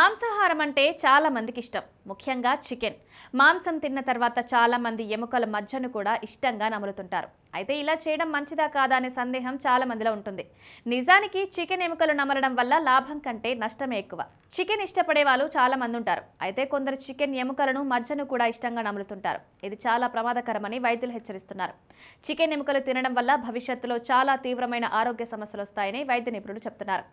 మాంసాహారం అంటే చాలా మందికి ఇష్టం, ముఖ్యంగా చికెన్. మాంసం తిన్న తర్వాత చాలా మంది ఎముకల మజ్జను కూడా ఇష్టంగా నములుతుంటారు. అయితే ఇలా చేయడం మంచిదా కాదా అనే సందేహం చాలా మందిలో ఉంటుంది. నిజానికి చికెన్ ఎముకలు నమలడం వల్ల లాభం కంటే నష్టమే ఎక్కువ. చికెన్ ఇష్టపడే వాళ్ళు చాలా మంది ఉంటారు. అయితే కొందరు చికెన్ ఎముకలను మజ్జను కూడా ఇష్టంగా నములుతుంటారు. ఇది చాలా ప్రమాదకరమని వైద్యులు హెచ్చరిస్తున్నారు. చికెన్ ఎముకలు తినడం వల్ల భవిష్యత్తులో చాలా తీవ్రమైన ఆరోగ్య సమస్యలు వస్తాయని వైద్య నిపుణులు చెప్తున్నారు.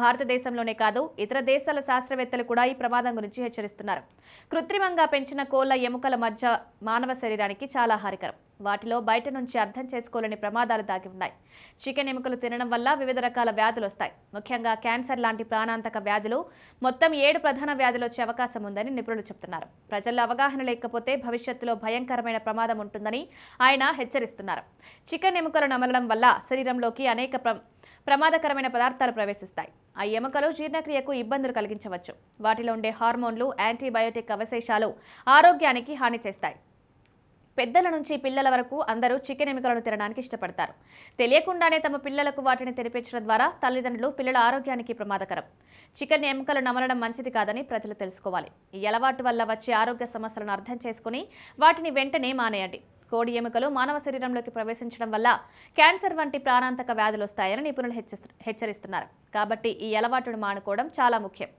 భారతదేశంలోనే కాదు, ఇతర దేశాల శాస్త్రవేత్తలు కూడా ఈ ప్రమాదం గురించి హెచ్చరిస్తున్నారు. కృత్రిమంగా పెంచిన కోళ్ల ఎముకల మజ్జ మానవ శరీరానికి చాలా హానికరం. వాటిలో బయట నుంచి అర్థం చేసుకోలేని ప్రమాదాలు దాగి ఉన్నాయి. చికెన్ ఎముకలు తినడం వల్ల వివిధ రకాల వ్యాధులు వస్తాయి. ముఖ్యంగా క్యాన్సర్ లాంటి ప్రాణాంతక వ్యాధులు, మొత్తం 7 ప్రధాన వ్యాధులు వచ్చే అవకాశం ఉందని నిపుణులు చెప్తున్నారు. ప్రజల్లో అవగాహన లేకపోతే భవిష్యత్తులో భయంకరమైన ప్రమాదం ఉంటుందని ఆయన హెచ్చరిస్తున్నారు. చికెన్ ఎముకలు నమలడం వల్ల శరీరంలోకి అనేక ప్రమాదకరమైన పదార్థాలు ప్రవేశిస్తాయి. ఆ ఎముకలు జీర్ణక్రియకు ఇబ్బందులు కలిగించవచ్చు. వాటిలో ఉండే హార్మోన్లు, యాంటీబయోటిక్ అవశేషాలు ఆరోగ్యానికి హాని చేస్తాయి. పెద్దల నుంచి పిల్లల వరకు అందరూ చికెన్ ఎముకలను తినడానికి ఇష్టపడతారు. తెలియకుండానే తమ పిల్లలకు వాటిని తినిపించడం ద్వారా తల్లిదండ్రులు పిల్లల ఆరోగ్యానికి ప్రమాదకరం. చికెన్ ఎముకలు నమలడం మంచిది కాదని ప్రజలు తెలుసుకోవాలి. ఈ అలవాటు వల్ల వచ్చే ఆరోగ్య సమస్యలను అర్థం చేసుకుని వాటిని వెంటనే మానేయండి. కోడి ఎముకలు మానవ శరీరంలోకి ప్రవేశించడం వల్ల క్యాన్సర్ వంటి ప్రాణాంతక వ్యాధులు వస్తాయని నిపుణులు హెచ్చరిస్తున్నారు. కాబట్టి ఈ అలవాటును మానుకోవడం చాలా ముఖ్యం.